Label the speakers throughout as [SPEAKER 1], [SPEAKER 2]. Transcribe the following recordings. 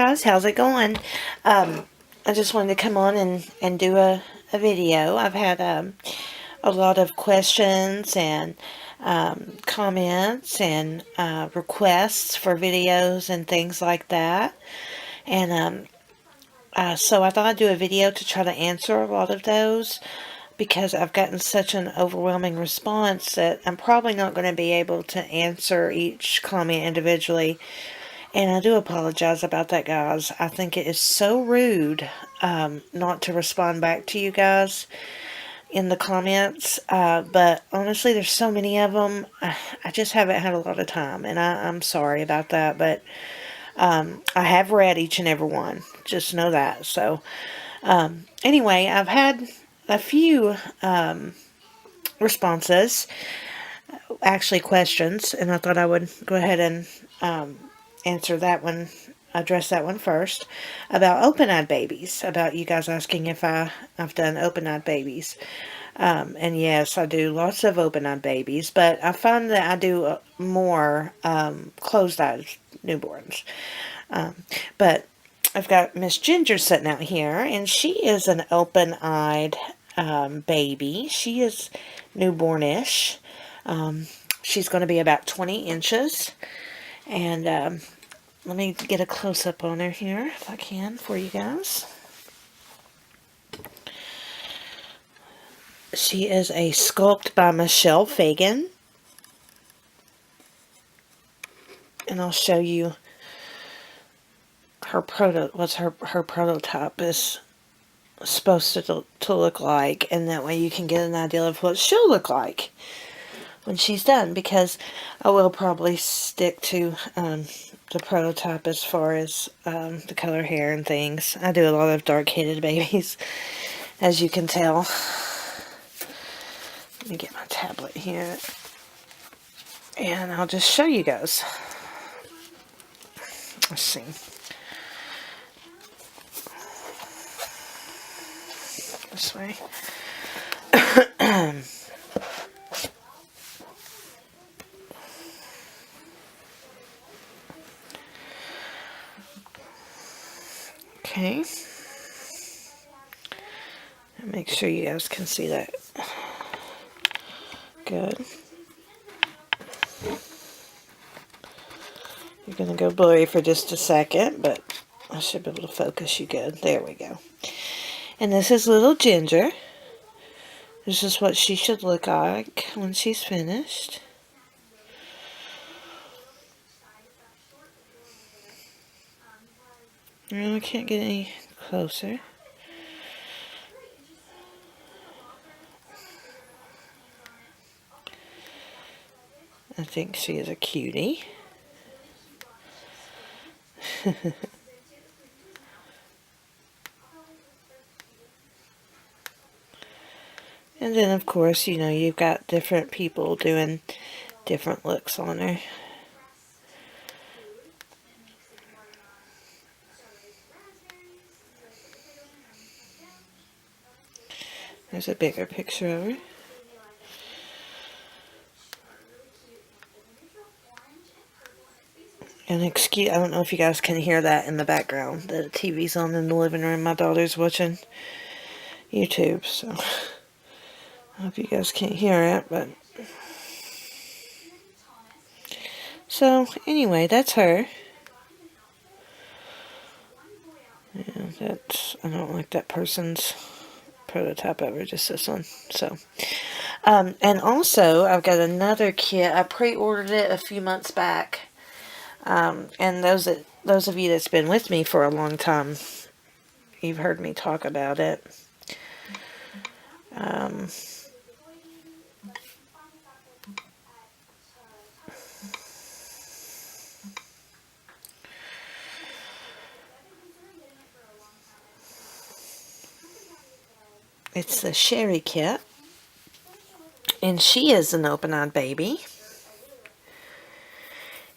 [SPEAKER 1] guys, how's it going? I just wanted to come on and do a video. I've had a lot of questions and comments and requests for videos and things like that. And so I thought I'd do a video to try to answer a lot of those, because I've gotten such an overwhelming response that I'm probably not going to be able to answer each comment individually. And I do apologize about that, guys. I think it is so rude not to respond back to you guys in the comments. But honestly, there's so many of them. I just haven't had a lot of time. And I'm sorry about that. But I have read each and every one. Just know that. So anyway, I've had a few responses, actually questions. And I thought I would go ahead and answer that one, address that one first, about open-eyed babies, about you guys asking if I've done open-eyed babies. And yes, I do lots of open-eyed babies, but I find that I do more closed-eyed newborns. But I've got Miss Ginger sitting out here, and she is an open-eyed baby. She is newbornish. She's going to be about 20 inches. And let me get a close-up on her here, if I can, for you guys. She is a sculpt by Michelle Fagan. And I'll show you her her prototype is supposed to look like, and that way you can get an idea of what she'll look like when she's done, because I will probably stick to the prototype as far as the color hair and things. I do a lot of dark-headed babies, as you can tell. Let me get my tablet here, and I'll just show you guys. Let's see. This way. Okay. Make sure you guys can see that. Good. You're going to go blurry for just a second, but I should be able to focus you good. There we go. And this is little Ginger. This is what she should look like when she's finished. I can't get any closer. I think she is a cutie. And then, of course, you know, you've got different people doing different looks on her. There's a bigger picture of her. And I don't know if you guys can hear that in the background. The TV's on in the living room. My daughter's watching YouTube, so I hope you guys can't hear it, but... So, anyway, that's her. Yeah, I don't like that person's prototype over, just this one. So, and also, I've got another kit. I pre-ordered it a few months back. And those of you that's been with me for a long time, you've heard me talk about it. It's the Sherry kit, and she is an open-eyed baby.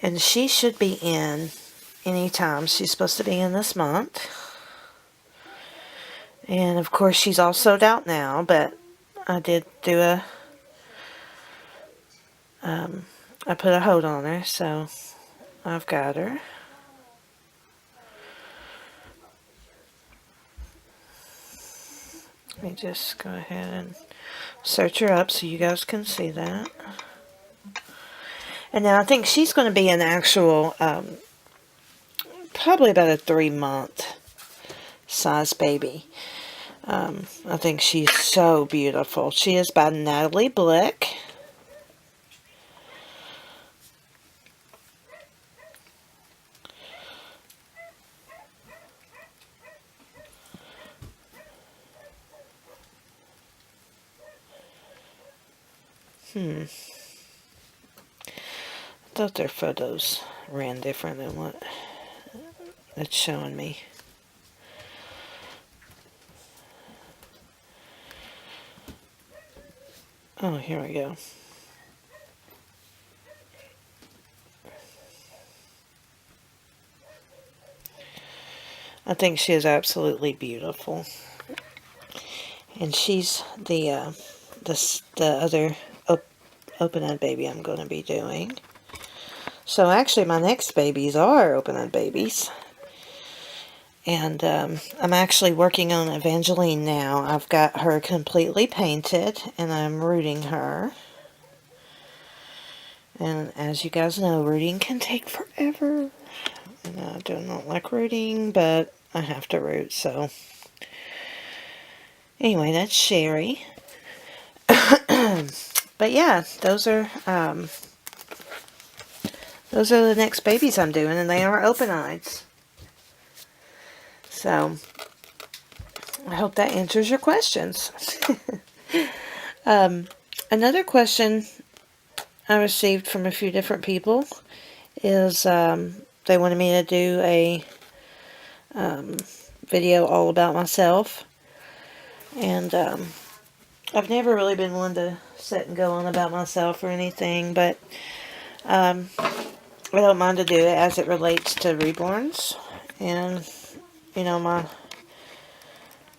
[SPEAKER 1] And she should be in anytime. She's supposed to be in this month. And of course she's all sold out now, but I did do I put a hold on her, so I've got her. Let me just go ahead and search her up so you guys can see that. And now I think she's going to be an actual, probably about a 3-month size baby. I think she's so beautiful. She is by Natalie Blick. I thought their photos ran different than what it's showing me. Oh, here we go. I think she is absolutely beautiful. And she's the other open-eyed baby I'm going to be doing. So actually my next babies are open-eyed babies. And I'm actually working on Evangeline now. I've got her completely painted and I'm rooting her. And as you guys know, rooting can take forever. And I do not like rooting, but I have to root, so. Anyway, that's Sherry. But yeah, those are the next babies I'm doing, and they are open-eyes. So, I hope that answers your questions. Another question I received from a few different people is they wanted me to do a video all about myself. And I've never really been one to sit and go on about myself or anything, but I don't mind to do it as it relates to reborns and, you know, my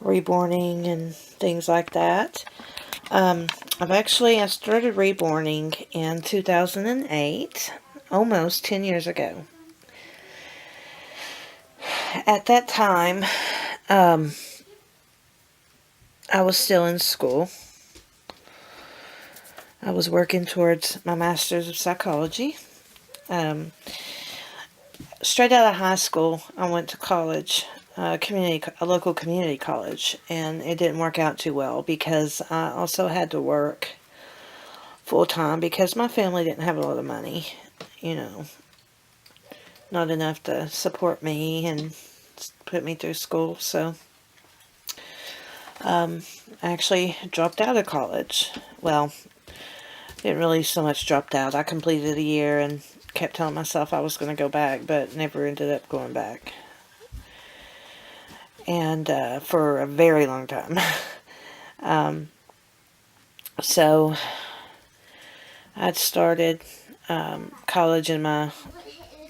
[SPEAKER 1] reborning and things like that. I started reborning in 2008, almost 10 years ago. At that time, I was still in school. I was working towards my Master's of Psychology. Straight out of high school, I went to college, a local community college, and it didn't work out too well because I also had to work full-time because my family didn't have a lot of money, you know, not enough to support me and put me through school, so I actually dropped out of college. Well, didn't really so much dropped out. I completed a year and kept telling myself I was going to go back, but never ended up going back. And for a very long time. So I'd started college in my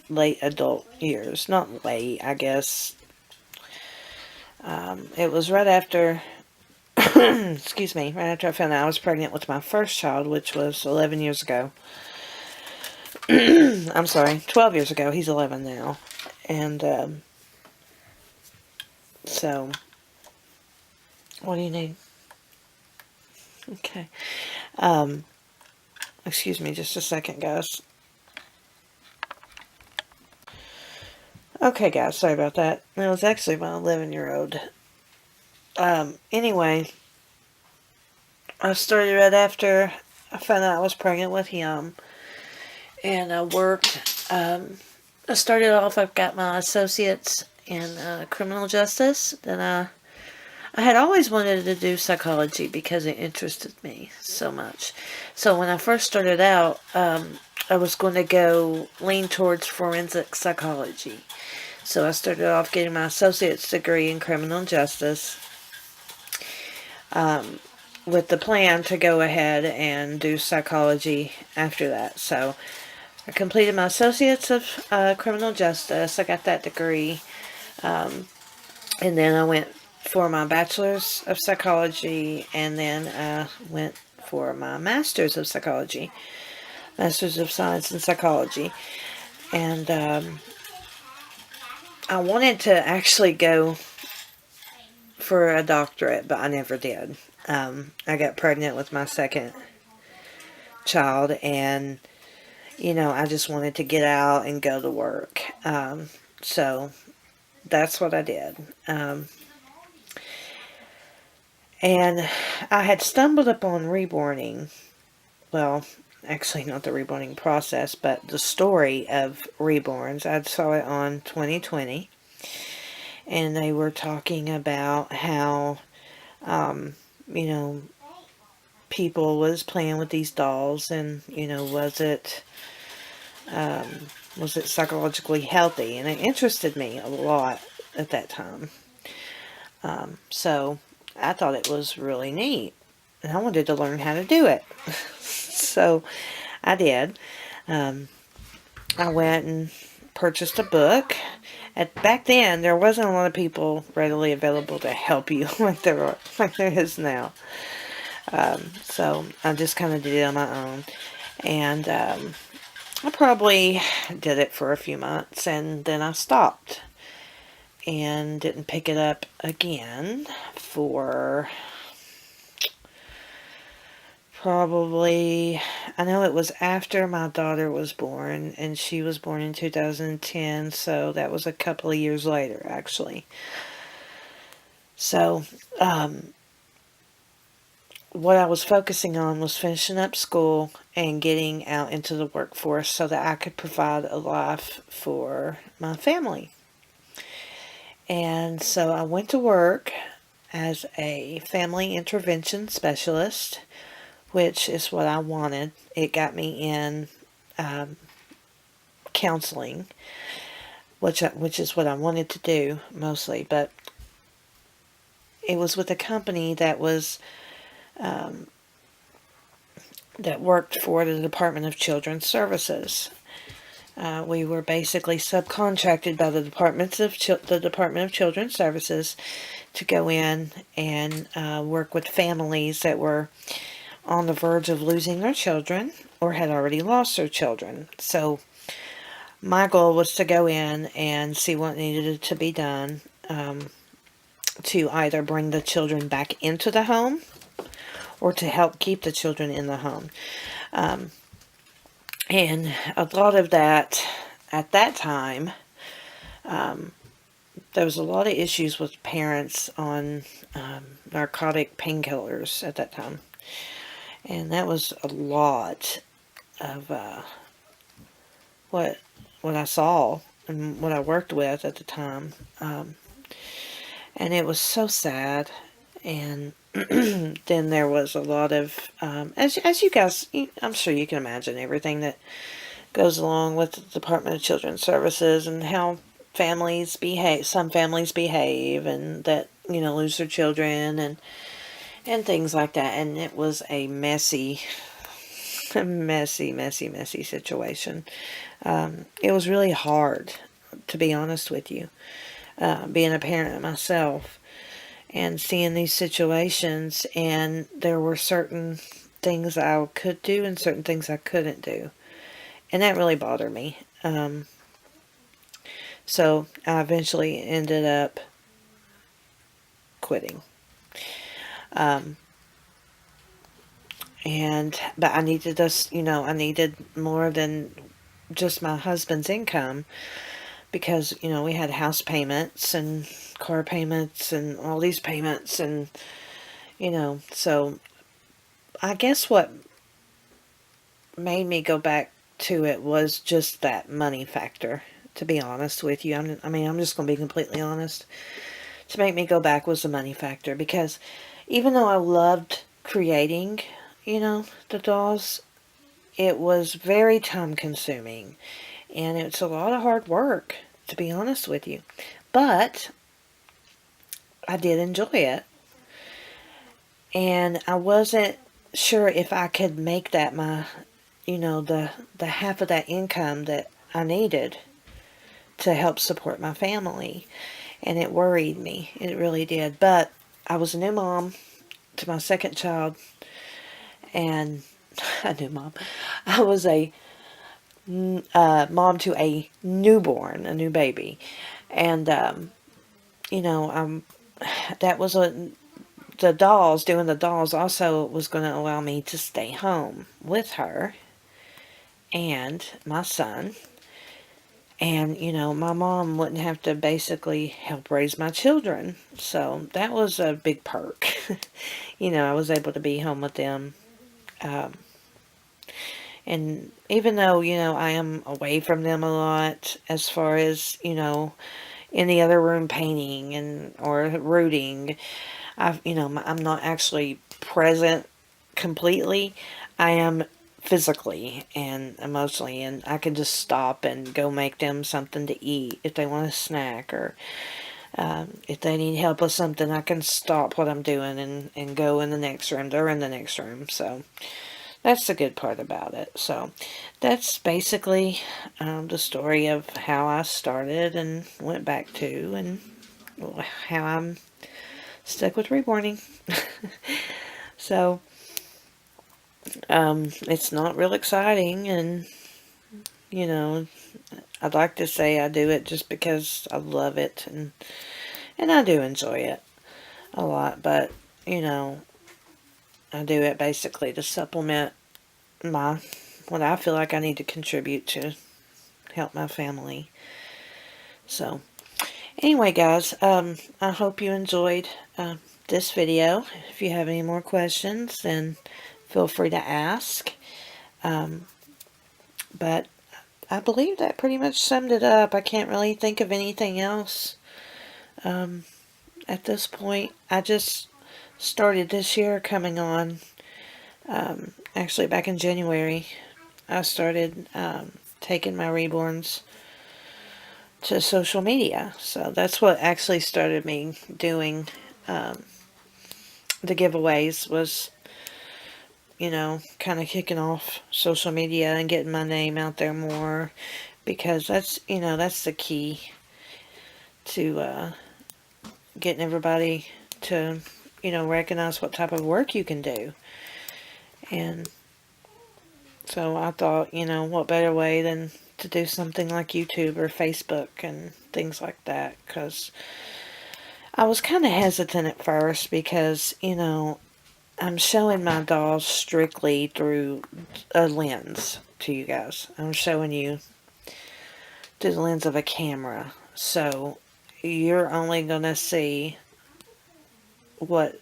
[SPEAKER 1] late adult years. Not late, I guess. It was right after, excuse me, right after I found out I was pregnant with my first child, which was 11 years ago. I'm sorry, 12 years ago. He's 11 now. And, so, what do you need? Okay. Excuse me just a second, guys. Okay, guys, sorry about that. It was actually my 11-year-old. Anyway, I started right after I found out I was pregnant with him. And I worked, I started off, I've got my associates in criminal justice. Then I had always wanted to do psychology because it interested me so much. So when I first started out, I was going to lean towards forensic psychology. So I started off getting my associate's degree in criminal justice with the plan to go ahead and do psychology after that. So I completed my associates of criminal justice. I got that degree. And then I went for my bachelor's of psychology, and then I went for my master's of psychology, master's of science in psychology. And I wanted to actually go for a doctorate, but I never did. I got pregnant with my second child, and I just wanted to get out and go to work. So that's what I did. And I had stumbled upon reborning. Well, actually, not the reborning process, but the story of reborns. I saw it on 2020, and they were talking about how, you know, people was playing with these dolls, and was it psychologically healthy? And it interested me a lot at that time. So I thought it was really neat, and I wanted to learn how to do it. So I did. I went and purchased a book. Back then, there wasn't a lot of people readily available to help you like there is now. So I just kind of did it on my own, and I probably did it for a few months, and then I stopped and didn't pick it up again for probably, I know it was after my daughter was born, and she was born in 2010, so that was a couple of years later, actually. So, what I was focusing on was finishing up school and getting out into the workforce so that I could provide a life for my family. And so I went to work as a family intervention specialist, which is what I wanted. It got me in counseling, which is what I wanted to do mostly. But it was with a company that was that worked for the Department of Children's Services. We were basically subcontracted by the Department of Children's Services to go in and work with families that were on the verge of losing their children or had already lost their children. So my goal was to go in and see what needed to be done to either bring the children back into the home or to help keep the children in the home. And a lot of that, at that time, there was a lot of issues with parents on narcotic painkillers at that time. And that was a lot of what I saw and what I worked with at the time. And it was so sad. And then there was a lot of, as you guys, I'm sure you can imagine everything that goes along with the Department of Children's Services and how some families behave and that, lose their children and things like that. And it was a messy situation. It was really hard, to be honest with you, being a parent myself and seeing these situations, and there were certain things I could do and certain things I couldn't do, and that really bothered me. So I eventually ended up quitting. But I needed this, I needed more than just my husband's income, because, we had house payments and car payments and all these payments, and, so I guess what made me go back to it was just that money factor, to be honest with you. I'm just going to be completely honest. To make me go back was the money factor, because even though I loved creating, the dolls, it was very time consuming, and it's a lot of hard work, to be honest with you. But I did enjoy it, and I wasn't sure if I could make that my, the half of that income that I needed to help support my family. And it worried me. It really did. But I was a new mom to my second child, and a new mom. I was a mom to a newborn, a new baby. And, that was what the dolls, doing the dolls also was going to allow me to stay home with her and my son. And, you know, my mom wouldn't have to basically help raise my children. So that was a big perk. You know, I was able to be home with them. Um, and even though, you know, I am away from them a lot as far as, you know, in the other room painting and or rooting, you know, I'm not actually present completely. I am physically and emotionally, and I can just stop and go make them something to eat if they want a snack, or if they need help with something, I can stop what I'm doing and go in the next room. They're in the next room, so that's the good part about it. So that's basically the story of how I started and went back to, and how I'm stuck with reborning. So it's not real exciting, and you know, I'd like to say I do it just because I love it, and I do enjoy it a lot, but you know, I do it basically to supplement my what I feel like I need to contribute to help my family. So anyway, guys, I hope you enjoyed this video. If you have any more questions, then feel free to ask. But I believe that pretty much summed it up. I can't really think of anything else at this point. I just started this year coming on. Actually, back in January, I started taking my reborns to social media. So that's what actually started me doing the giveaways, was, you know, kind of kicking off social media and getting my name out there more, because that's, you know, that's the key to getting everybody to, you know, recognize what type of work you can do. And so I thought, you know, what better way than to do something like YouTube or Facebook and things like that, because I was kind of hesitant at first because, you know, I'm showing my dolls strictly through a lens to you guys. I'm showing you through the lens of a camera. So you're only going to see what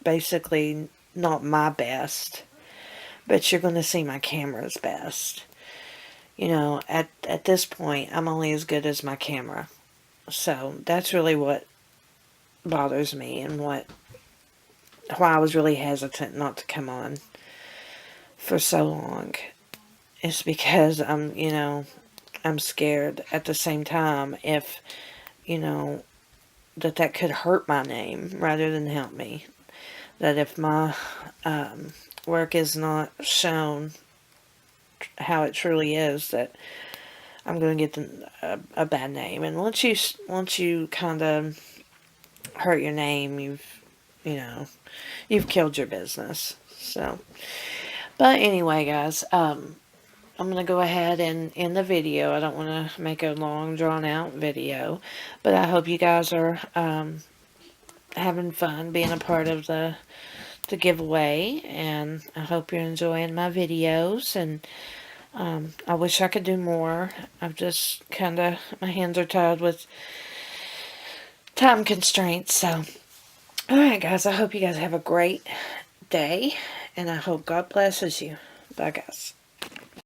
[SPEAKER 1] basically not my best, but you're going to see my camera's best. You know, at this point, I'm only as good as my camera. So that's really what bothers me, and why I was really hesitant not to come on for so long. It's because you know, I'm scared at the same time if, you know, that could hurt my name rather than help me. That if my work is not shown how it truly is, that I'm going to get a bad name. And once you kind of hurt your name, you know, you've killed your business. So, but anyway, guys, I'm going to go ahead and end the video. I don't want to make a long, drawn-out video, but I hope you guys are having fun being a part of the giveaway, and I hope you're enjoying my videos, and I wish I could do more. I've just kind of, my hands are tied with time constraints. So, alright guys, I hope you guys have a great day, and I hope God blesses you. Bye guys.